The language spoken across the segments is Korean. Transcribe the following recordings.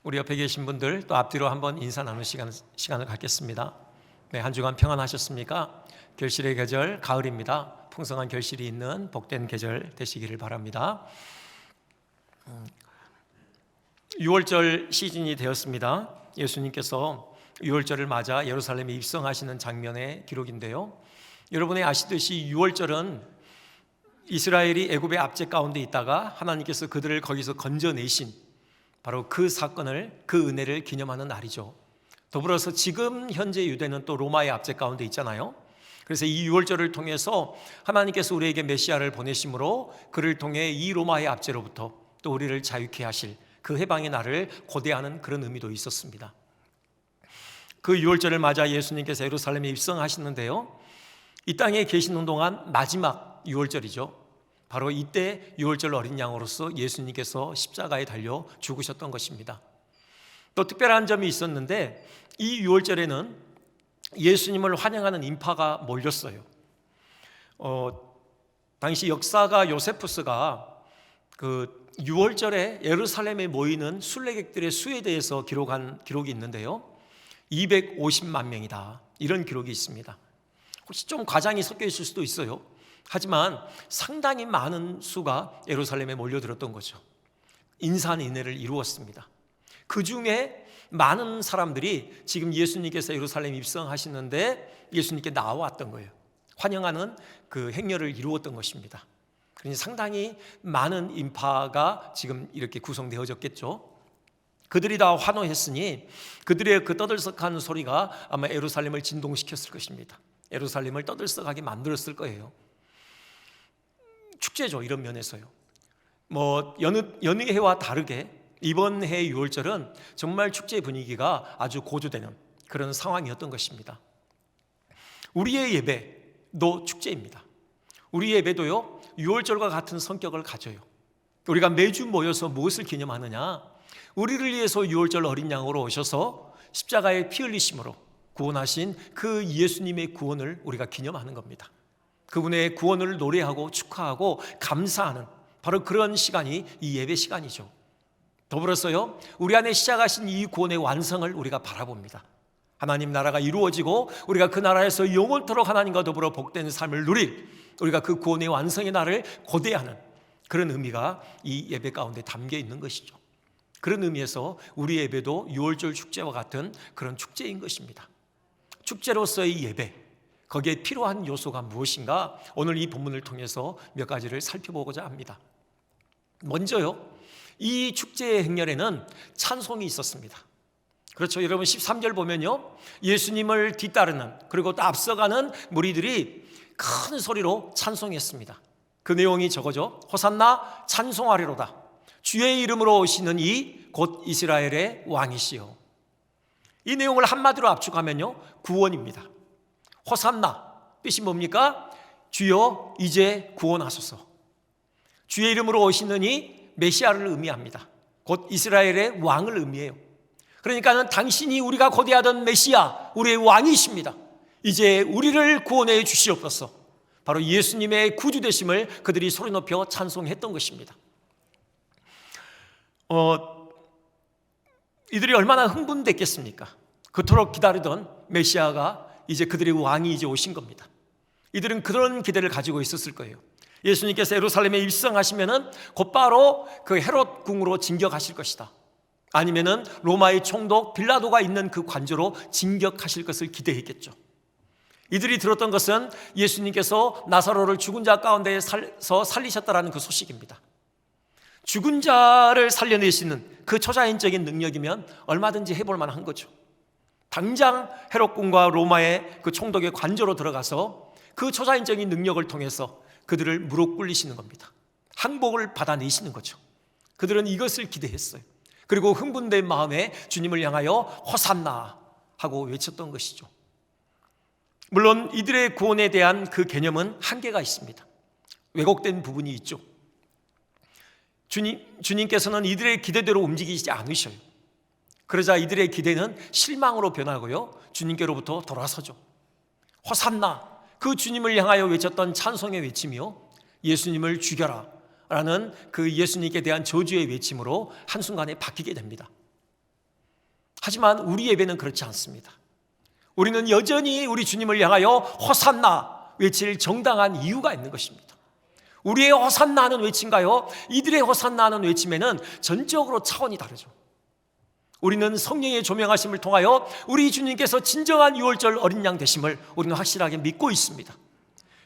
우리 옆에 계신 분들 또 앞뒤로 한번 인사 나눌 시간을 갖겠습니다. 네, 한 주간 평안하셨습니까? 결실의 계절 가을입니다. 풍성한 결실이 있는 복된 계절 되시기를 바랍니다. 6월절 시즌이 되었습니다. 예수님께서 6월절을 맞아 예루살렘에 입성하시는 장면의 기록인데요. 여러분이 아시듯이 6월절은 이스라엘이 애굽의 압제 가운데 있다가 하나님께서 그들을 거기서 건져내신 바로 그 사건을, 그 은혜를 기념하는 날이죠. 더불어서 지금 현재 유대는 또 로마의 압제 가운데 있잖아요. 그래서 이 6월절을 통해서 하나님께서 우리에게 메시아를 보내심으로 그를 통해 이 로마의 압제로부터 또 우리를 자유케 하실 그 해방의 날을 고대하는 그런 의미도 있었습니다. 그 6월절을 맞아 예수님께서 예루살렘에 입성하시는데요, 이 땅에 계시는 동안 마지막 6월절이죠. 바로 이때 6월절 어린 양으로서 예수님께서 십자가에 달려 죽으셨던 것입니다. 또 특별한 점이 있었는데 이 6월절에는 예수님을 환영하는 인파가 몰렸어요. 당시 역사가 요세푸스가 그 6월절에 예루살렘에 모이는 순례객들의 수에 대해서 기록한 기록이 있는데요, 250만 명이다, 이런 기록이 있습니다. 혹시 좀 과장이 섞여 있을 수도 있어요. 하지만 상당히 많은 수가 예루살렘에 몰려들었던 거죠. 인산인해를 이루었습니다. 그 중에 많은 사람들이 지금 예수님께서 예루살렘 입성하시는데 예수님께 나왔던 거예요. 환영하는 그 행렬을 이루었던 것입니다. 그러니 상당히 많은 인파가 지금 이렇게 구성되어졌겠죠. 그들이 다 환호했으니 그들의 그 떠들썩한 소리가 아마 예루살렘을 진동시켰을 것입니다. 예루살렘을 떠들썩하게 만들었을 거예요. 축제죠, 이런 면에서요. 여느 해와 다르게 이번 해 6월절은 정말 축제 분위기가 아주 고조되는 그런 상황이었던 것입니다. 우리의 예배도 축제입니다. 우리 예배도요, 6월절과 같은 성격을 가져요. 우리가 매주 모여서 무엇을 기념하느냐? 우리를 위해서 6월절 어린 양으로 오셔서 십자가에 피 흘리심으로 구원하신 그 예수님의 구원을 우리가 기념하는 겁니다. 그분의 구원을 노래하고 축하하고 감사하는 바로 그런 시간이 이 예배 시간이죠. 더불어서요, 우리 안에 시작하신 이 구원의 완성을 우리가 바라봅니다. 하나님 나라가 이루어지고 우리가 그 나라에서 영원토록 하나님과 더불어 복된 삶을 누릴, 우리가 그 구원의 완성의 날을 고대하는 그런 의미가 이 예배 가운데 담겨 있는 것이죠. 그런 의미에서 우리 예배도 6월절 축제와 같은 그런 축제인 것입니다. 축제로서의 예배, 거기에 필요한 요소가 무엇인가? 오늘 이 본문을 통해서 몇 가지를 살펴보고자 합니다. 먼저요, 이 축제의 행렬에는 찬송이 있었습니다. 그렇죠. 여러분 13절 보면요, 예수님을 뒤따르는 그리고 또 앞서가는 무리들이 큰 소리로 찬송했습니다. 그 내용이 저거죠. 호산나 찬송하리로다. 주의 이름으로 오시는 이 곧 이스라엘의 왕이시여. 이 내용을 한마디로 압축하면요, 구원입니다. 호산나, 뜻이 뭡니까? 주여 이제 구원하소서. 주의 이름으로 오시는 이 메시아를 의미합니다. 곧 이스라엘의 왕을 의미해요. 그러니까는 당신이 우리가 고대하던 메시아, 우리의 왕이십니다. 이제 우리를 구원해 주시옵소서. 바로 예수님의 구주되심을 그들이 소리 높여 찬송했던 것입니다. 이들이 얼마나 흥분됐겠습니까? 그토록 기다리던 메시아가 이제 그들의 왕이 이제 오신 겁니다. 이들은 그런 기대를 가지고 있었을 거예요. 예수님께서 예루살렘에 입성하시면은 곧바로 그 헤롯 궁으로 진격하실 것이다. 아니면은 로마의 총독 빌라도가 있는 그 관저로 진격하실 것을 기대했겠죠. 이들이 들었던 것은 예수님께서 나사로를 죽은 자 가운데서 살리셨다라는 그 소식입니다. 죽은 자를 살려내시는 그 초자연적인 능력이면 얼마든지 해볼 만한 거죠. 당장 헤롯궁과 로마의 그 총독의 관저로 들어가서 그 초자연적인 능력을 통해서 그들을 무릎 꿇리시는 겁니다. 항복을 받아내시는 거죠. 그들은 이것을 기대했어요. 그리고 흥분된 마음에 주님을 향하여 호산나 하고 외쳤던 것이죠. 물론 이들의 구원에 대한 그 개념은 한계가 있습니다. 왜곡된 부분이 있죠. 주님께서는 이들의 기대대로 움직이지 않으셔요. 그러자 이들의 기대는 실망으로 변하고요, 주님께로부터 돌아서죠. 호산나, 그 주님을 향하여 외쳤던 찬송의 외침이요, 예수님을 죽여라 라는 그 예수님께 대한 저주의 외침으로 한순간에 바뀌게 됩니다. 하지만 우리 예배는 그렇지 않습니다. 우리는 여전히 우리 주님을 향하여 호산나 외칠 정당한 이유가 있는 것입니다. 우리의 호산나는 외침가요, 이들의 호산나는 외침에는 전적으로 차원이 다르죠. 우리는 성령의 조명하심을 통하여 우리 주님께서 진정한 유월절 어린 양 되심을 우리는 확실하게 믿고 있습니다.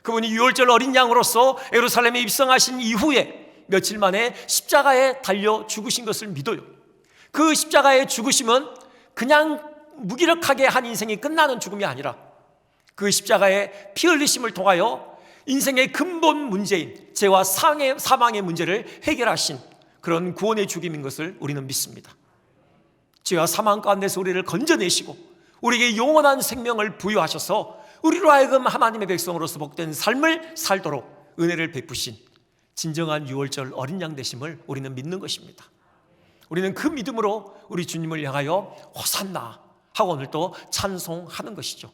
그분이 유월절 어린 양으로서 예루살렘에 입성하신 이후에 며칠 만에 십자가에 달려 죽으신 것을 믿어요. 그 십자가의 죽으심은 그냥 무기력하게 한 인생이 끝나는 죽음이 아니라 그 십자가의 피 흘리심을 통하여 인생의 근본 문제인 죄와 사망의 문제를 해결하신 그런 구원의 죽임인 것을 우리는 믿습니다. 죄와 사망 가운데서 우리를 건져내시고 우리에게 영원한 생명을 부여하셔서 우리로 하여금 하나님의 백성으로서 복된 삶을 살도록 은혜를 베푸신 진정한 유월절 어린 양 되심을 우리는 믿는 것입니다. 우리는 그 믿음으로 우리 주님을 향하여 호산나 하고 오늘 또 찬송하는 것이죠.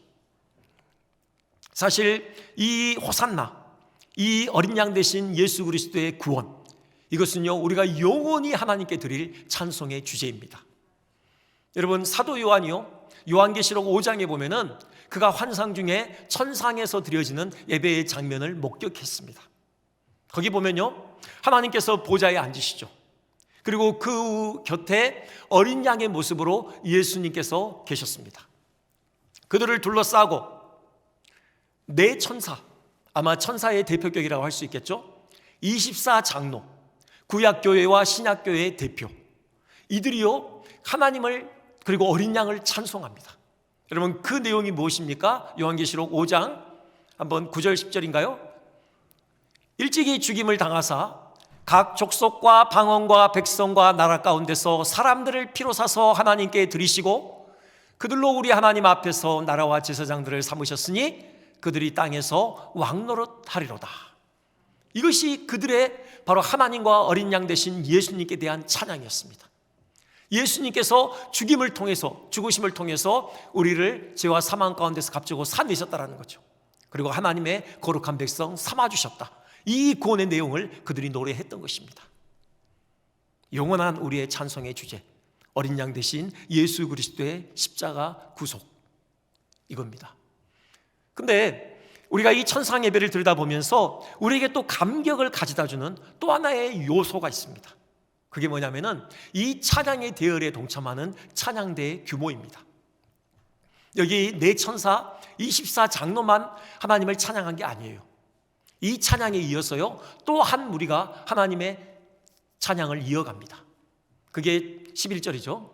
사실 이 호산나, 이 어린 양 되신 예수 그리스도의 구원, 이것은요 우리가 영원히 하나님께 드릴 찬송의 주제입니다. 여러분, 사도 요한이요, 요한계시록 5장에 보면은 그가 환상 중에 천상에서 드려지는 예배의 장면을 목격했습니다. 거기 보면요, 하나님께서 보좌에 앉으시죠. 그리고 그 곁에 어린 양의 모습으로 예수님께서 계셨습니다. 그들을 둘러싸고 네 천사, 아마 천사의 대표격이라고 할 수 있겠죠. 24장로, 구약교회와 신약교회의 대표, 이들이요 하나님을 그리고 어린 양을 찬송합니다. 여러분, 그 내용이 무엇입니까? 요한계시록 5장 한번 9절 10절인가요? 일찍이 죽임을 당하사 각 족속과 방언과 백성과 나라 가운데서 사람들을 피로 사서 하나님께 드리시고 그들로 우리 하나님 앞에서 나라와 제사장들을 삼으셨으니 그들이 땅에서 왕노릇하리로다. 이것이 그들의 바로 하나님과 어린 양 되신 예수님께 대한 찬양이었습니다. 예수님께서 죽으심을 통해서 우리를 죄와 사망 가운데서 값지고 살리셨다라는 거죠. 그리고 하나님의 거룩한 백성 삼아주셨다. 이 구원의 내용을 그들이 노래했던 것입니다. 영원한 우리의 찬송의 주제, 어린 양 대신 예수 그리스도의 십자가 구속, 이겁니다. 근데 우리가 이 천상 예배를 들여다보면서 우리에게 또 감격을 가져다주는 또 하나의 요소가 있습니다. 그게 뭐냐면은 이 찬양의 대열에 동참하는 찬양대의 규모입니다. 여기 네 천사 24장로만 하나님을 찬양한 게 아니에요. 이 찬양에 이어서요 또 한 무리가 하나님의 찬양을 이어갑니다. 그게 11절이죠.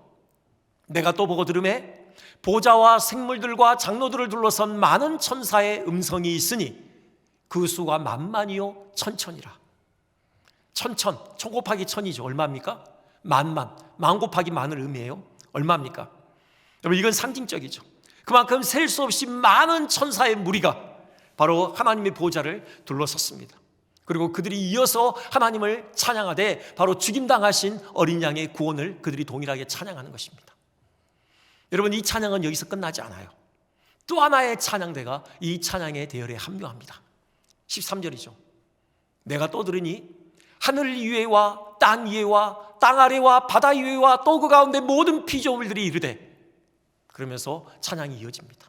내가 또 보고 들음에 보좌와 생물들과 장로들을 둘러선 많은 천사의 음성이 있으니 그 수가 만만이요 천천이라. 천 곱하기 천이죠. 얼마입니까? 만 곱하기 만을 의미해요. 얼마입니까? 여러분, 이건 상징적이죠. 그만큼 셀 수 없이 많은 천사의 무리가 바로 하나님의 보좌를 둘러섰습니다. 그리고 그들이 이어서 하나님을 찬양하되 바로 죽임당하신 어린 양의 구원을 그들이 동일하게 찬양하는 것입니다. 여러분, 이 찬양은 여기서 끝나지 않아요. 또 하나의 찬양대가 이 찬양의 대열에 합류합니다. 13절이죠. 내가 또 들으니 하늘 위에와 땅 위에와 땅 아래와 바다 위에와 또 그 가운데 모든 피조물들이 이르되, 그러면서 찬양이 이어집니다.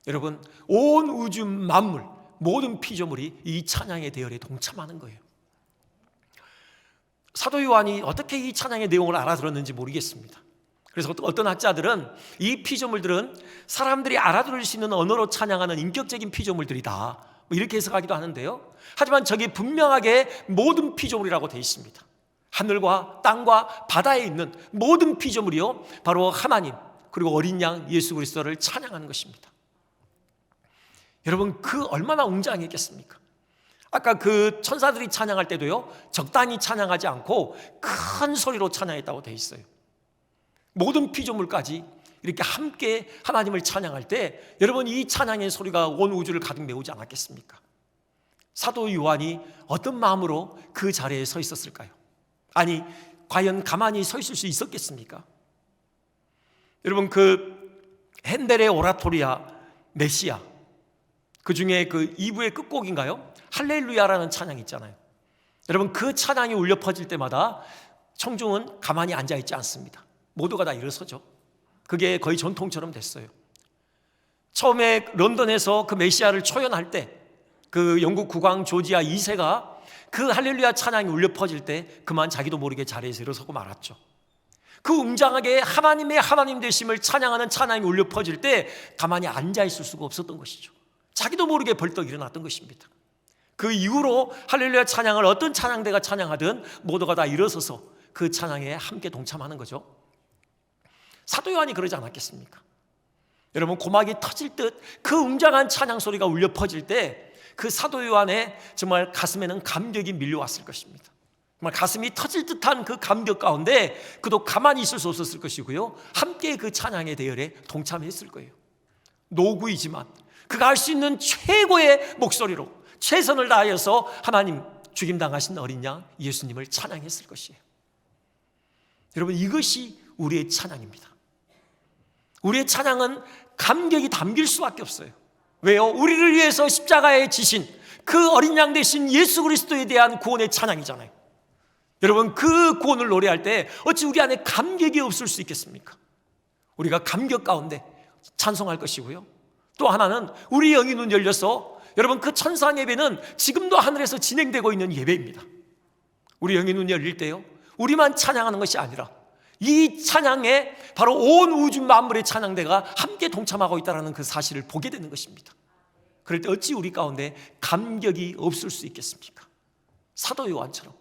여러분, 온 우주 만물 모든 피조물이 이 찬양의 대열에 동참하는 거예요. 사도 요한이 어떻게 이 찬양의 내용을 알아들었는지 모르겠습니다. 그래서 어떤 학자들은 이 피조물들은 사람들이 알아들을 수 있는 언어로 찬양하는 인격적인 피조물들이다, 이렇게 해석하기도 하는데요. 하지만 저게 분명하게 모든 피조물이라고 되어 있습니다. 하늘과 땅과 바다에 있는 모든 피조물이요 바로 하나님 그리고 어린 양 예수 그리스도를 찬양하는 것입니다. 여러분, 그 얼마나 웅장했겠습니까? 아까 그 천사들이 찬양할 때도요 적당히 찬양하지 않고 큰 소리로 찬양했다고 되어 있어요. 모든 피조물까지 이렇게 함께 하나님을 찬양할 때 여러분, 이 찬양의 소리가 온 우주를 가득 메우지 않았겠습니까? 사도 요한이 어떤 마음으로 그 자리에 서 있었을까요? 아니, 과연 가만히 서 있을 수 있었겠습니까? 여러분, 그 핸델의 오라토리아 메시아, 그 중에 그 2부의 끝곡인가요? 할렐루야라는 찬양이 있잖아요. 여러분, 그 찬양이 울려 퍼질 때마다 청중은 가만히 앉아있지 않습니다. 모두가 다 일어서죠. 그게 거의 전통처럼 됐어요. 처음에 런던에서 그 메시아를 초연할 때 그 영국 국왕 조지아 2세가 그 할렐루야 찬양이 울려 퍼질 때 그만 자기도 모르게 자리에서 일어서고 말았죠. 그 웅장하게 하나님의 하나님 되심을 찬양하는 찬양이 울려 퍼질 때 가만히 앉아 있을 수가 없었던 것이죠. 자기도 모르게 벌떡 일어났던 것입니다. 그 이후로 할렐루야 찬양을 어떤 찬양대가 찬양하든 모두가 다 일어서서 그 찬양에 함께 동참하는 거죠. 사도 요한이 그러지 않았겠습니까? 여러분, 고막이 터질 듯 그 웅장한 찬양 소리가 울려 퍼질 때 그 사도 요한의 정말 가슴에는 감격이 밀려왔을 것입니다. 정말 가슴이 터질 듯한 그 감격 가운데 그도 가만히 있을 수 없었을 것이고요, 함께 그 찬양의 대열에 동참했을 거예요. 노구이지만 그가 할 수 있는 최고의 목소리로 최선을 다하여서 하나님 죽임당하신 어린 양 예수님을 찬양했을 것이에요. 여러분, 이것이 우리의 찬양입니다. 우리의 찬양은 감격이 담길 수밖에 없어요. 왜요? 우리를 위해서 십자가에 지신 그 어린 양 되신 예수 그리스도에 대한 구원의 찬양이잖아요. 여러분, 그 구원을 노래할 때 어찌 우리 안에 감격이 없을 수 있겠습니까? 우리가 감격 가운데 찬송할 것이고요, 또 하나는 우리 영이 눈 열려서, 여러분, 그 천상 예배는 지금도 하늘에서 진행되고 있는 예배입니다. 우리 영이 눈 열릴 때요, 우리만 찬양하는 것이 아니라 이 찬양에 바로 온 우주 만물의 찬양대가 함께 동참하고 있다는 그 사실을 보게 되는 것입니다. 그럴 때 어찌 우리 가운데 감격이 없을 수 있겠습니까? 사도 요한처럼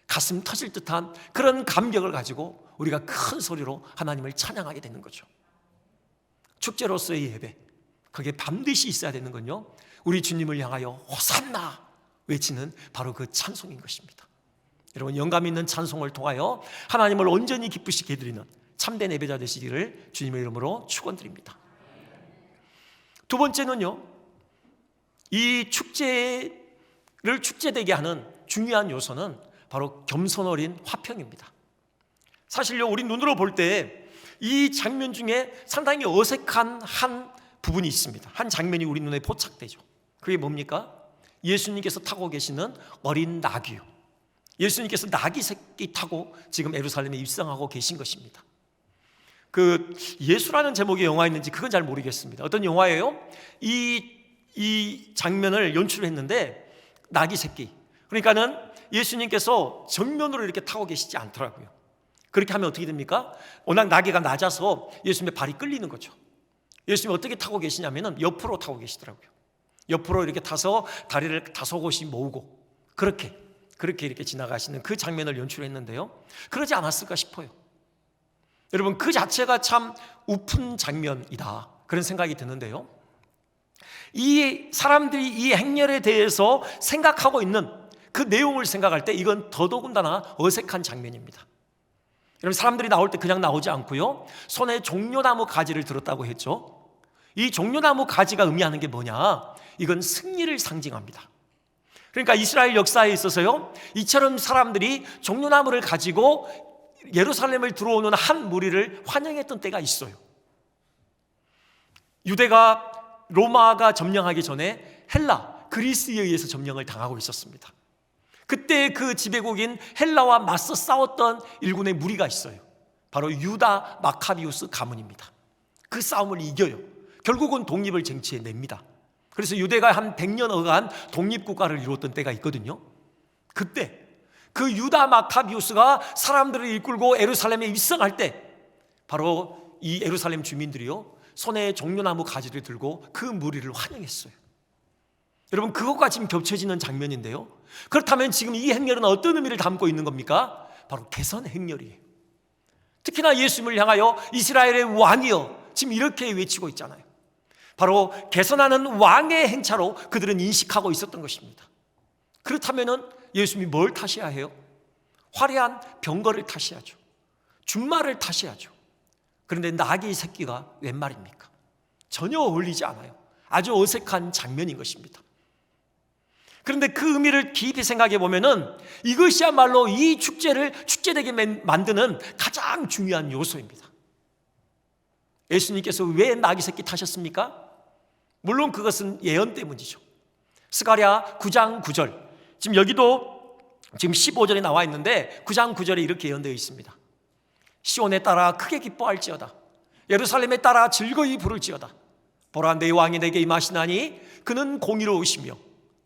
가슴 터질 듯한 그런 감격을 가지고 우리가 큰 소리로 하나님을 찬양하게 되는 거죠. 축제로서의 예배, 그게 반드시 있어야 되는 건요, 우리 주님을 향하여 호산나 외치는 바로 그 찬송인 것입니다. 여러분, 영감 있는 찬송을 통하여 하나님을 온전히 기쁘시게 해드리는 참된 예배자 되시기를 주님의 이름으로 축원드립니다. 두 번째는요, 이 축제를 축제되게 하는 중요한 요소는 바로 겸손 어린 화평입니다. 사실요, 우리 눈으로 볼 때 이 장면 중에 상당히 어색한 한 부분이 있습니다. 한 장면이 우리 눈에 포착되죠. 그게 뭡니까? 예수님께서 타고 계시는 어린 나귀요, 예수님께서 나귀 새끼 타고 지금 예루살렘에 입성하고 계신 것입니다. 그 예수라는 제목의 영화 있는지 그건 잘 모르겠습니다. 어떤 영화예요? 이 장면을 연출했는데 나귀 새끼, 그러니까는 예수님께서 정면으로 이렇게 타고 계시지 않더라고요. 그렇게 하면 어떻게 됩니까? 워낙 나귀가 낮아서 예수님의 발이 끌리는 거죠. 예수님이 어떻게 타고 계시냐면은 옆으로 타고 계시더라고요. 옆으로 이렇게 타서 다리를 다소곳이 모으고 그렇게 이렇게 지나가시는 그 장면을 연출했는데요, 그러지 않았을까 싶어요. 여러분, 그 자체가 참 우픈 장면이다, 그런 생각이 드는데요, 이 사람들이 이 행렬에 대해서 생각하고 있는 그 내용을 생각할 때 이건 더더군다나 어색한 장면입니다. 여러분, 사람들이 나올 때 그냥 나오지 않고요, 손에 종려나무 가지를 들었다고 했죠. 이 종려나무 가지가 의미하는 게 뭐냐? 이건 승리를 상징합니다. 그러니까 이스라엘 역사에 있어서요, 이처럼 사람들이 종려나무를 가지고 예루살렘을 들어오는 한 무리를 환영했던 때가 있어요. 유대가 로마가 점령하기 전에 헬라, 그리스에 의해서 점령을 당하고 있었습니다. 그때 그 지배국인 헬라와 맞서 싸웠던 일군의 무리가 있어요. 바로 유다 마카비우스 가문입니다. 그 싸움을 이겨요. 결국은 독립을 쟁취해냅니다. 그래서 유대가 한 100년여간 독립국가를 이루었던 때가 있거든요. 그때 그 유다 마카비우스가 사람들을 이끌고 예루살렘에 입성할 때 바로 이 예루살렘 주민들이요, 손에 종려나무 가지를 들고 그 무리를 환영했어요. 여러분, 그것과 지금 겹쳐지는 장면인데요, 그렇다면 지금 이 행렬은 어떤 의미를 담고 있는 겁니까? 바로 개선 행렬이에요. 특히나 예수님을 향하여 이스라엘의 왕이여 지금 이렇게 외치고 있잖아요. 바로 개선하는 왕의 행차로 그들은 인식하고 있었던 것입니다. 그렇다면 예수님이 뭘 타셔야 해요? 화려한 병거를 타셔야죠. 준말을 타셔야죠. 그런데 나귀 새끼가 웬 말입니까? 전혀 어울리지 않아요. 아주 어색한 장면인 것입니다. 그런데 그 의미를 깊이 생각해 보면은 이것이야말로 이 축제를 축제되게 만드는 가장 중요한 요소입니다. 예수님께서 왜 나귀 새끼 타셨습니까? 물론 그것은 예언 때문이죠. 스가랴 9장 9절, 지금 여기도 지금 15절에 나와 있는데 9장 9절에 이렇게 예언되어 있습니다. 시온에 따라 크게 기뻐할지어다. 예루살렘에 따라 즐거이 부를지어다. 보라, 내 왕이 내게 임하시나니 그는 공의로우시며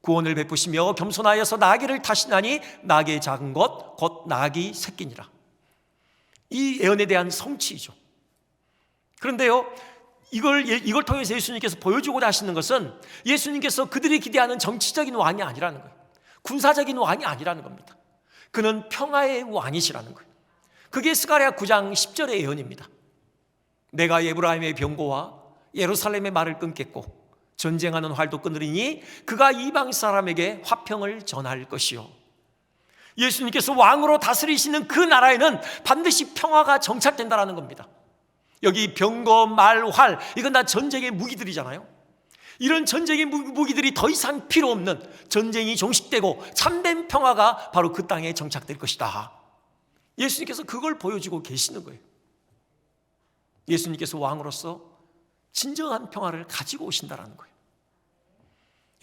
구원을 베푸시며 겸손하여서 나귀를 타시나니 나귀의 작은 것 곧 나귀 새끼니라. 이 예언에 대한 성취이죠. 그런데요, 이걸 통해서 예수님께서 보여주고자 하시는 것은 예수님께서 그들이 기대하는 정치적인 왕이 아니라는 거예요. 군사적인 왕이 아니라는 겁니다. 그는 평화의 왕이시라는 거예요. 그게 스가랴 9장 10절의 예언입니다. 내가 에브라임의 병고와 예루살렘의 말을 끊겠고 전쟁하는 활도 끊으리니 그가 이방 사람에게 화평을 전할 것이요. 예수님께서 왕으로 다스리시는 그 나라에는 반드시 평화가 정착된다는 겁니다. 여기 병거, 말, 활, 이건 다 전쟁의 무기들이잖아요. 이런 전쟁의 무기들이 더 이상 필요 없는 전쟁이 종식되고 참된 평화가 바로 그 땅에 정착될 것이다. 예수님께서 그걸 보여주고 계시는 거예요. 예수님께서 왕으로서 진정한 평화를 가지고 오신다는 거예요.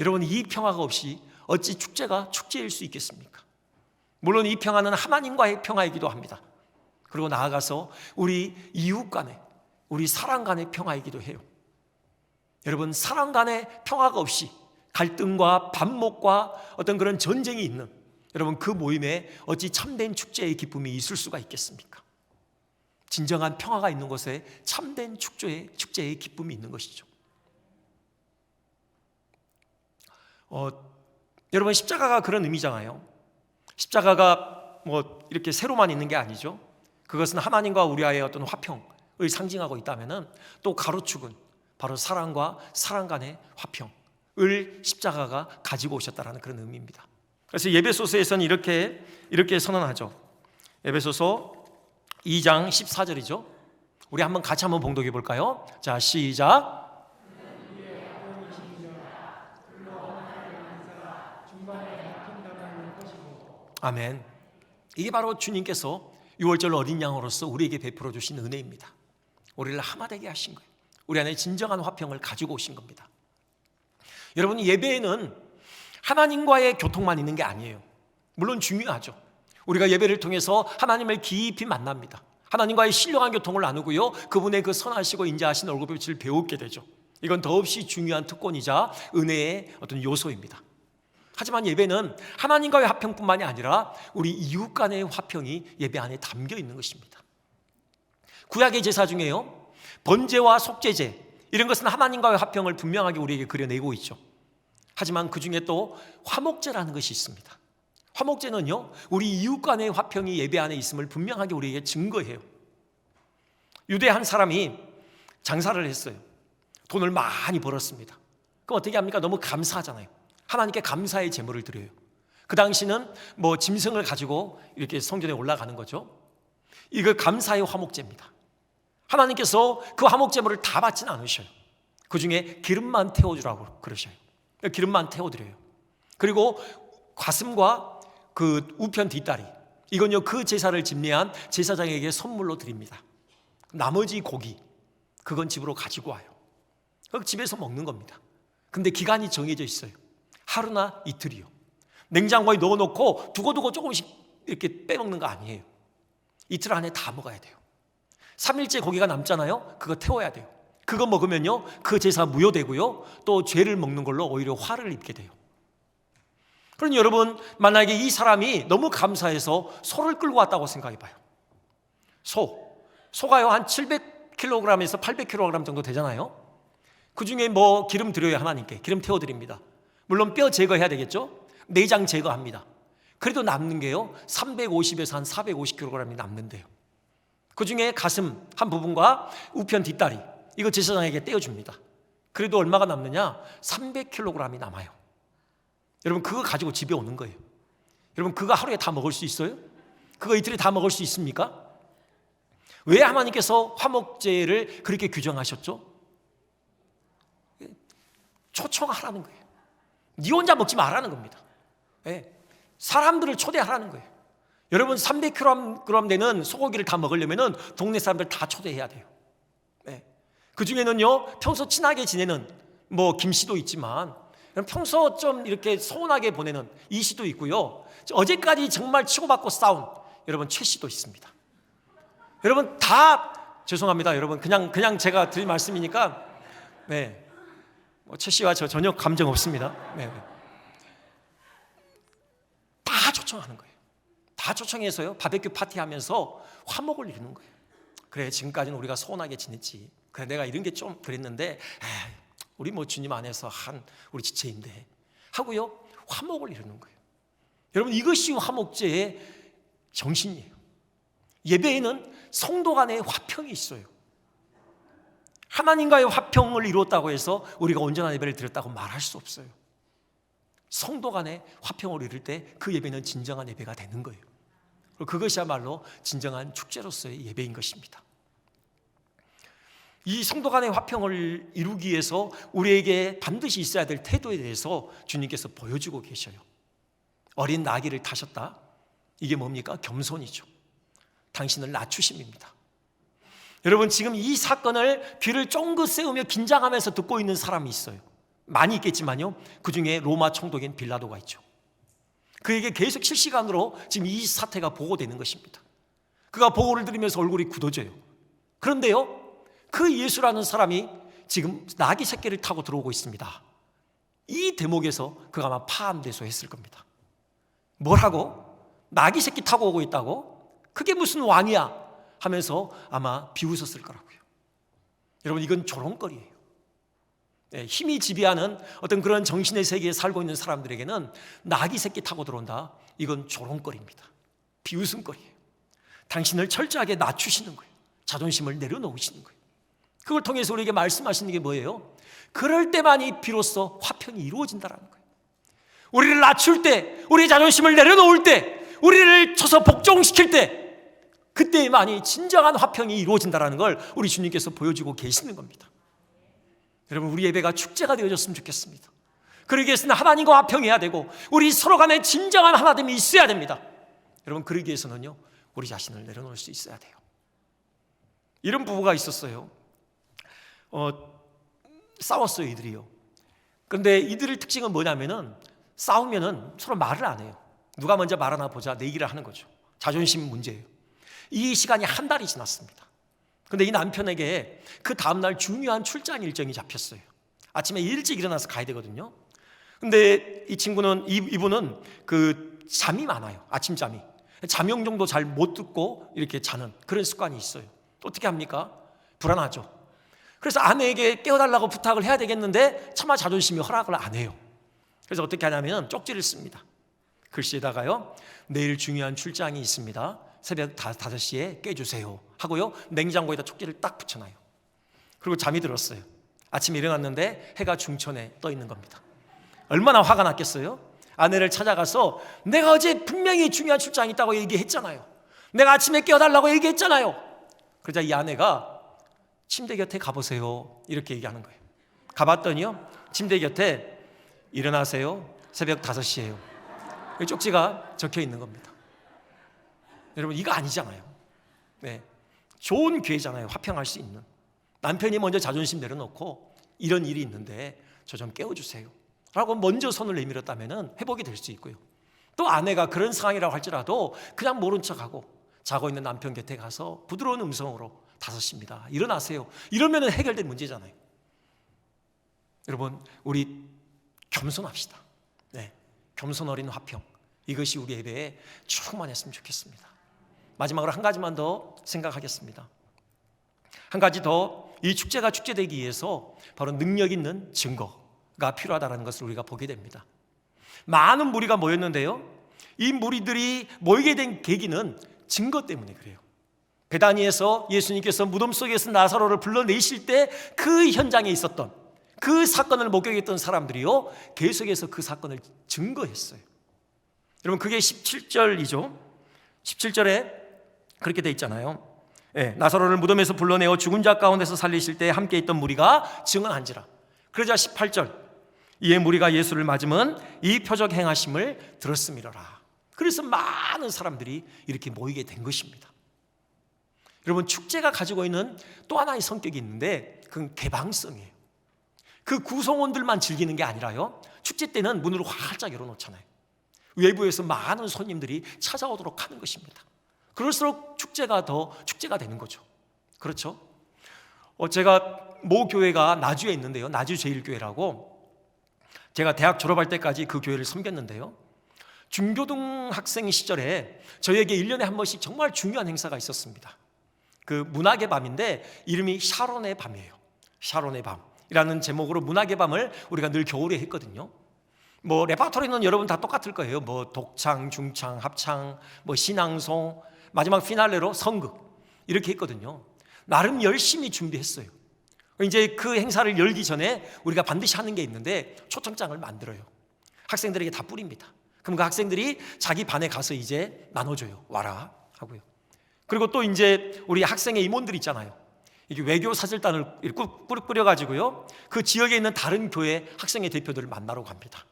여러분, 이 평화가 없이 어찌 축제가 축제일 수 있겠습니까? 물론 이 평화는 하나님과의 평화이기도 합니다. 그리고 나아가서 우리 이웃 간에, 우리 사랑 간의 평화이기도 해요. 여러분, 사랑 간의 평화가 없이 갈등과 반목과 어떤 그런 전쟁이 있는 여러분, 그 모임에 어찌 참된 축제의 기쁨이 있을 수가 있겠습니까? 진정한 평화가 있는 곳에 참된 축제의 기쁨이 있는 것이죠. 여러분, 십자가가 그런 의미잖아요. 십자가가 이렇게 세로만 있는 게 아니죠. 그것은 하나님과 우리와의 어떤 화평을 상징하고 있다면은 또 가로축은 바로 사랑과 사랑 간의 화평을 십자가가 가지고 오셨다라는 그런 의미입니다. 그래서 에베소서에서는 이렇게 선언하죠. 에베소서 2장 14절이죠. 우리 같이 한번 봉독해 볼까요? 자, 시작. 아멘. 이게 바로 주님께서 6월절 어린 양으로서 우리에게 베풀어 주신 은혜입니다. 우리를 하나 되게 하신 거예요. 우리 안에 진정한 화평을 가지고 오신 겁니다. 여러분, 예배에는 하나님과의 교통만 있는 게 아니에요. 물론 중요하죠. 우리가 예배를 통해서 하나님을 깊이 만납니다. 하나님과의 신령한 교통을 나누고요, 그분의 그 선하시고 인자하신 얼굴빛을 배우게 되죠. 이건 더없이 중요한 특권이자 은혜의 어떤 요소입니다. 하지만 예배는 하나님과의 화평뿐만이 아니라 우리 이웃 간의 화평이 예배 안에 담겨 있는 것입니다. 구약의 제사 중에요, 번제와 속죄제, 이런 것은 하나님과의 화평을 분명하게 우리에게 그려내고 있죠. 하지만 그 중에 또 화목제라는 것이 있습니다. 화목제는요, 우리 이웃 간의 화평이 예배 안에 있음을 분명하게 우리에게 증거해요. 유대 한 사람이 장사를 했어요. 돈을 많이 벌었습니다. 그럼 어떻게 합니까? 너무 감사하잖아요. 하나님께 감사의 제물을 드려요. 그 당시는 짐승을 가지고 이렇게 성전에 올라가는 거죠. 이거 감사의 화목제입니다. 하나님께서 그 화목제물을 다 받지는 않으셔요. 그 중에 기름만 태워주라고 그러셔요. 기름만 태워드려요. 그리고 가슴과 그 우편 뒷다리, 이건요, 그 제사를 집례한 제사장에게 선물로 드립니다. 나머지 고기, 그건 집으로 가지고 와요. 집에서 먹는 겁니다. 근데 기간이 정해져 있어요. 하루나 이틀이요. 냉장고에 넣어놓고 두고두고 조금씩 이렇게 빼먹는 거 아니에요. 이틀 안에 다 먹어야 돼요. 3일째 고기가 남잖아요. 그거 태워야 돼요. 그거 먹으면요, 그 제사 무효되고요, 또 죄를 먹는 걸로 오히려 화를 입게 돼요. 그러니 여러분, 만약에 이 사람이 너무 감사해서 소를 끌고 왔다고 생각해 봐요. 소가요 한 700kg에서 800kg 정도 되잖아요. 그 중에 기름 드려요. 하나님께 기름 태워드립니다. 물론 뼈 제거해야 되겠죠. 내장 제거합니다. 그래도 남는 게요 350에서 한 450kg이 남는데요, 그 중에 가슴 한 부분과 우편 뒷다리, 이거 제사장에게 떼어줍니다. 그래도 얼마가 남느냐? 300kg이 남아요. 여러분, 그거 가지고 집에 오는 거예요. 여러분, 그거 하루에 다 먹을 수 있어요? 그거 이틀에 다 먹을 수 있습니까? 왜 하나님께서 화목제를 그렇게 규정하셨죠? 초청하라는 거예요. 네 혼자 먹지 말라는 겁니다. 네. 사람들을 초대하라는 거예요. 여러분, 300kg 되는 소고기를 다 먹으려면 동네 사람들 다 초대해야 돼요. 네. 그 중에는요, 평소 친하게 지내는 김씨도 있지만, 평소 좀 이렇게 서운하게 보내는 이씨도 있고요, 어제까지 정말 치고받고 싸운 여러분 최씨도 있습니다. 여러분, 다 죄송합니다, 여러분. 그냥 제가 드린 말씀이니까. 네, 최 씨와 저 전혀 감정 없습니다. 네. 다 초청하는 거예요. 다 초청해서요, 바베큐 파티하면서 화목을 이루는 거예요. 그래, 지금까지는 우리가 소원하게 지냈지. 그래, 내가 이런 게 좀 그랬는데, 우리 뭐 주님 안에서 한 우리 지체인데 하고요, 화목을 이루는 거예요. 여러분, 이것이 화목제의 정신이에요. 예배에는 성도 간의 화평이 있어요. 하나님과의 화평을 이루었다고 해서 우리가 온전한 예배를 드렸다고 말할 수 없어요. 성도 간의 화평을 이룰 때 그 예배는 진정한 예배가 되는 거예요. 그것이야말로 진정한 축제로서의 예배인 것입니다. 이 성도 간의 화평을 이루기 위해서 우리에게 반드시 있어야 될 태도에 대해서 주님께서 보여주고 계셔요. 어린 나귀를 타셨다. 이게 뭡니까? 겸손이죠. 당신을 낮추심입니다. 여러분, 지금 이 사건을 귀를 쫑긋 세우며 긴장하면서 듣고 있는 사람이 있어요. 많이 있겠지만요, 그 중에 로마 총독인 빌라도가 있죠. 그에게 계속 실시간으로 지금 이 사태가 보고되는 것입니다. 그가 보고를 들으면서 얼굴이 굳어져요. 그런데요, 그 예수라는 사람이 지금 나귀 새끼를 타고 들어오고 있습니다. 이 대목에서 그가 아마 파함대소했을 겁니다. 뭐라고? 나귀 새끼 타고 오고 있다고? 그게 무슨 왕이야? 하면서 아마 비웃었을 거라고요. 여러분, 이건 조롱거리예요. 힘이 지배하는 어떤 그런 정신의 세계에 살고 있는 사람들에게는 나귀 새끼 타고 들어온다, 이건 조롱거리입니다. 비웃음거리예요. 당신을 철저하게 낮추시는 거예요. 자존심을 내려놓으시는 거예요. 그걸 통해서 우리에게 말씀하시는 게 뭐예요? 그럴 때만이 비로소 화평이 이루어진다는 거예요. 우리를 낮출 때, 우리의 자존심을 내려놓을 때, 우리를 쳐서 복종시킬 때, 그때만이 진정한 화평이 이루어진다는 걸 우리 주님께서 보여주고 계시는 겁니다. 여러분, 우리 예배가 축제가 되어졌으면 좋겠습니다. 그러기 위해서는 하나님과 화평해야 되고 우리 서로 간에 진정한 하나됨이 있어야 됩니다. 여러분, 그러기 위해서는요, 우리 자신을 내려놓을 수 있어야 돼요. 이런 부부가 있었어요. 싸웠어요, 이들이요. 그런데 이들의 특징은 뭐냐면은 싸우면은 서로 말을 안 해요. 누가 먼저 말하나 보자, 내기를 하는 거죠. 자존심 문제예요. 이 시간이 한 달이 지났습니다. 근데 이 남편에게 그 다음날 중요한 출장 일정이 잡혔어요. 아침에 일찍 일어나서 가야 되거든요. 근데 이분은 그 잠이 많아요. 아침잠이. 잠용 정도 잘 못 듣고 이렇게 자는 그런 습관이 있어요. 어떻게 합니까? 불안하죠. 그래서 아내에게 깨워달라고 부탁을 해야 되겠는데 차마 자존심이 허락을 안 해요. 그래서 어떻게 하냐면 쪽지를 씁니다. 글씨에다가요, 내일 중요한 출장이 있습니다. 새벽 5시에 깨주세요 하고요, 냉장고에다 쪽지를 딱 붙여놔요. 그리고 잠이 들었어요. 아침에 일어났는데 해가 중천에 떠 있는 겁니다. 얼마나 화가 났겠어요? 아내를 찾아가서 내가 어제 분명히 중요한 출장이 있다고 얘기했잖아요. 내가 아침에 깨워달라고 얘기했잖아요. 그러자 이 아내가 침대 곁에 가보세요 이렇게 얘기하는 거예요. 가봤더니요, 침대 곁에 일어나세요, 새벽 5시예요 쪽지가 적혀 있는 겁니다. 여러분, 이거 아니잖아요. 네, 좋은 기회잖아요. 화평할 수 있는. 남편이 먼저 자존심 내려놓고 이런 일이 있는데 저 좀 깨워주세요 라고 먼저 손을 내밀었다면 회복이 될 수 있고요. 또 아내가 그런 상황이라고 할지라도 그냥 모른 척하고 자고 있는 남편 곁에 가서 부드러운 음성으로 5시입니다, 일어나세요, 이러면 해결된 문제잖아요. 여러분, 우리 겸손합시다. 네, 겸손 어린 화평, 이것이 우리 예배에 충만했으면 좋겠습니다. 마지막으로 한 가지만 더 생각하겠습니다. 한 가지 더, 이 축제가 축제되기 위해서 바로 능력 있는 증거가 필요하다는 것을 우리가 보게 됩니다. 많은 무리가 모였는데요, 이 무리들이 모이게 된 계기는 증거 때문에 그래요. 베다니에서 예수님께서 무덤 속에서 나사로를 불러내실 때 그 현장에 있었던 그 사건을 목격했던 사람들이요, 계속해서 그 사건을 증거했어요. 여러분, 그게 17절이죠. 17절에 그렇게 돼 있잖아요. 나사로를 무덤에서 불러내어 죽은 자 가운데서 살리실 때 함께 있던 무리가 증언한지라. 그러자 18절, 이에 무리가 예수를 맞으면 이 표적 행하심을 들었음이로라. 그래서 많은 사람들이 이렇게 모이게 된 것입니다. 여러분, 축제가 가지고 있는 또 하나의 성격이 있는데 그건 개방성이에요. 그 구성원들만 즐기는 게 아니라요, 축제 때는 문을 활짝 열어놓잖아요. 외부에서 많은 손님들이 찾아오도록 하는 것입니다. 그럴수록 축제가 더 축제가 되는 거죠. 그렇죠? 제가 모 교회가 나주에 있는데요, 나주제일교회라고, 제가 대학 졸업할 때까지 그 교회를 섬겼는데요, 중고등학생 시절에 저에게 1년에 한 번씩 정말 중요한 행사가 있었습니다. 그 문학의 밤인데 이름이 샤론의 밤이에요. 샤론의 밤이라는 제목으로 문학의 밤을 우리가 늘 겨울에 했거든요. 뭐 레파토리는 여러분 다 똑같을 거예요. 뭐 독창, 중창, 합창, 뭐 신앙송, 마지막 피날레로 성극 이렇게 했거든요. 나름 열심히 준비했어요. 이제 그 행사를 열기 전에 우리가 반드시 하는 게 있는데 초청장을 만들어요. 학생들에게 다 뿌립니다. 그럼 그 학생들이 자기 반에 가서 이제 나눠줘요. 와라 하고요. 그리고 또 이제 우리 학생의 임원들 있잖아요. 이게 외교 사절단을 꾸려가지고요, 그 지역에 있는 다른 교회 학생의 대표들을 만나러 갑니다.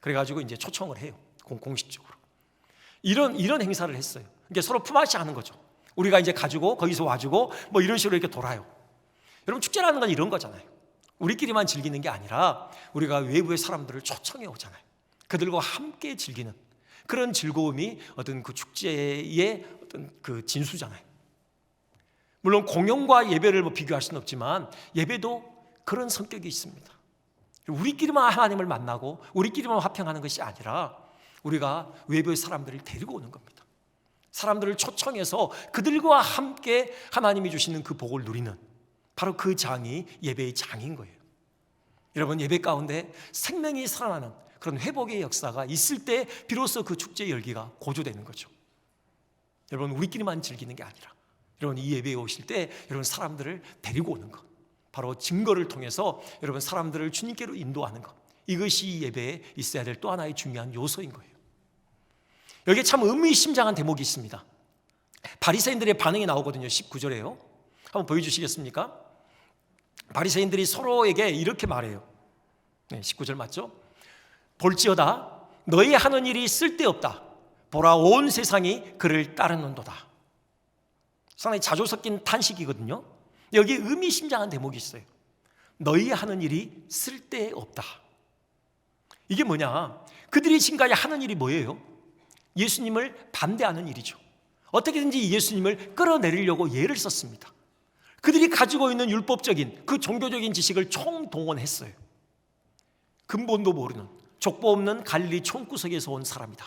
그래가지고 이제 초청을 해요. 공식적으로. 이런 행사를 했어요. 이게 서로 품앗이 하는 거죠. 우리가 이제 가지고 거기서 와주고 뭐 이런 식으로 이렇게 돌아요. 여러분, 축제라는 건 이런 거잖아요. 우리끼리만 즐기는 게 아니라 우리가 외부의 사람들을 초청해 오잖아요. 그들과 함께 즐기는 그런 즐거움이 어떤 그 축제의 어떤 그 진수잖아요. 물론 공연과 예배를 뭐 비교할 수는 없지만 예배도 그런 성격이 있습니다. 우리끼리만 하나님을 만나고 우리끼리만 화평하는 것이 아니라 우리가 외부의 사람들을 데리고 오는 겁니다. 사람들을 초청해서 그들과 함께 하나님이 주시는 그 복을 누리는, 바로 그 장이 예배의 장인 거예요. 여러분, 예배 가운데 생명이 살아나는 그런 회복의 역사가 있을 때 비로소 그 축제의 열기가 고조되는 거죠. 여러분, 우리끼리만 즐기는 게 아니라 여러분, 이 예배에 오실 때 여러분 사람들을 데리고 오는 것, 바로 증거를 통해서 여러분 사람들을 주님께로 인도하는 것, 이것이 예배에 있어야 될 또 하나의 중요한 요소인 거예요. 여기에 참 의미심장한 대목이 있습니다. 바리새인들의 반응이 나오거든요. 19절에요. 한번 보여주시겠습니까? 바리새인들이 서로에게 이렇게 말해요. 19절 맞죠? 볼지어다 너희 하는 일이 쓸데없다. 보라, 온 세상이 그를 따르는도다. 상당히 자조 섞인 탄식이거든요. 여기 의미심장한 대목이 있어요. 너희 하는 일이 쓸데없다. 이게 뭐냐? 그들이 지금까지 하는 일이 뭐예요? 예수님을 반대하는 일이죠. 어떻게든지 예수님을 끌어내리려고 예를 썼습니다. 그들이 가지고 있는 율법적인 그 종교적인 지식을 총동원했어요. 근본도 모르는 족보 없는 갈릴리 총구석에서 온 사람이다.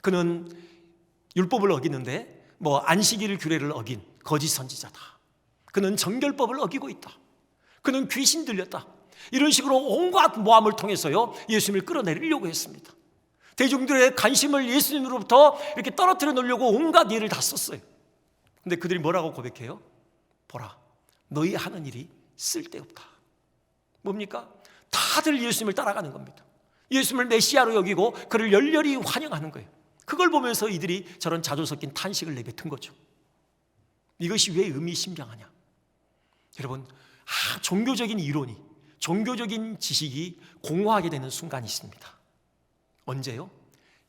그는 율법을 어기는데 뭐 안식일 규례를 어긴 거짓 선지자다. 그는 정결법을 어기고 있다. 그는 귀신 들렸다. 이런 식으로 온갖 모함을 통해서요, 예수님을 끌어내리려고 했습니다. 대중들의 관심을 예수님으로부터 이렇게 떨어뜨려 놓으려고 온갖 예를 다 썼어요. 근데 그들이 뭐라고 고백해요? 보라, 너희 하는 일이 쓸데없다. 뭡니까? 다들 예수님을 따라가는 겁니다. 예수님을 메시아로 여기고 그를 열렬히 환영하는 거예요. 그걸 보면서 이들이 저런 자조 섞인 탄식을 내뱉은 거죠. 이것이 왜 의미심장하냐? 여러분, 종교적인 이론이, 종교적인 지식이 공허하게 되는 순간이 있습니다. 언제요?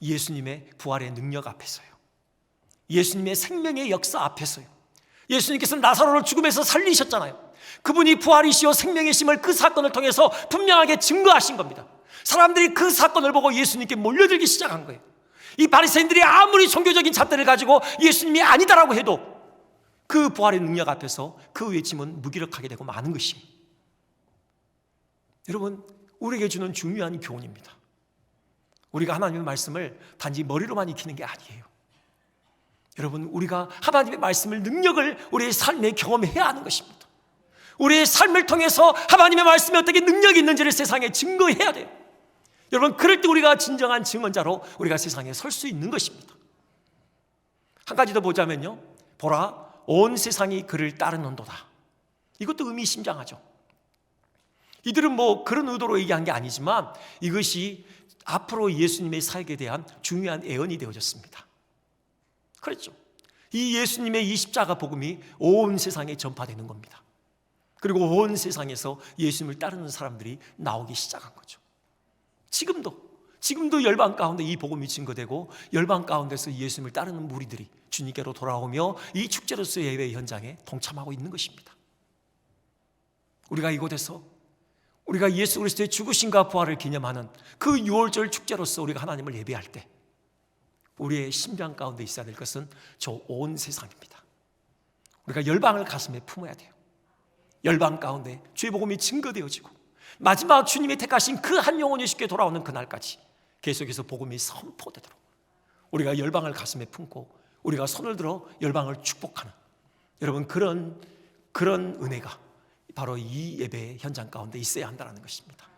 예수님의 부활의 능력 앞에서요. 예수님의 생명의 역사 앞에서요. 예수님께서 나사로를 죽음에서 살리셨잖아요. 그분이 부활이시오 생명이심을 그 사건을 통해서 분명하게 증거하신 겁니다. 사람들이 그 사건을 보고 예수님께 몰려들기 시작한 거예요. 이 바리새인들이 아무리 종교적인 잣대를 가지고 예수님이 아니다라고 해도 그 부활의 능력 앞에서 그 외침은 무기력하게 되고 마는 것입니다. 여러분, 우리에게 주는 중요한 교훈입니다. 우리가 하나님의 말씀을 단지 머리로만 익히는 게 아니에요. 여러분, 우리가 하나님의 말씀을, 능력을 우리의 삶에 경험해야 하는 것입니다. 우리의 삶을 통해서 하나님의 말씀에 어떻게 능력이 있는지를 세상에 증거해야 돼요. 여러분, 그럴 때 우리가 진정한 증언자로 우리가 세상에 설 수 있는 것입니다. 한 가지 더 보자면요, 보라, 온 세상이 그를 따르는도다. 이것도 의미심장하죠. 이들은 뭐 그런 의도로 얘기한 게 아니지만 이것이 앞으로 예수님의 사역에 대한 중요한 애언이 되어졌습니다. 그렇죠. 이 예수님의 이 십자가 복음이 온 세상에 전파되는 겁니다. 그리고 온 세상에서 예수님을 따르는 사람들이 나오기 시작한 거죠. 지금도 열방 가운데 이 복음이 증거되고 열방 가운데서 예수님을 따르는 무리들이 주님께로 돌아오며 이 축제로서의 예배 현장에 동참하고 있는 것입니다. 우리가 이곳에서 우리가 예수 그리스도의 죽으심과 부활을 기념하는 그 6월절 축제로서 우리가 하나님을 예배할 때 우리의 심장 가운데 있어야 될 것은 저 온 세상입니다. 우리가 열방을 가슴에 품어야 돼요. 열방 가운데 주의 복음이 증거되어지고 마지막 주님이 택하신 그 한 영혼이 쉽게 돌아오는 그날까지 계속해서 복음이 선포되도록 우리가 열방을 가슴에 품고 우리가 손을 들어 열방을 축복하는 여러분 그런 은혜가 바로 이 예배의 현장 가운데 있어야 한다는 것입니다.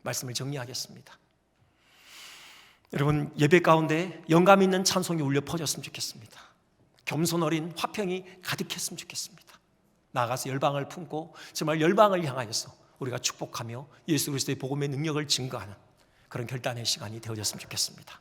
말씀을 정리하겠습니다. 여러분 예배 가운데 영감 있는 찬송이 울려 퍼졌으면 좋겠습니다. 겸손 어린 화평이 가득했으면 좋겠습니다. 나아가서 열방을 품고 정말 열방을 향하여서 우리가 축복하며 예수 그리스도의 복음의 능력을 증거하는 그런 결단의 시간이 되어졌으면 좋겠습니다.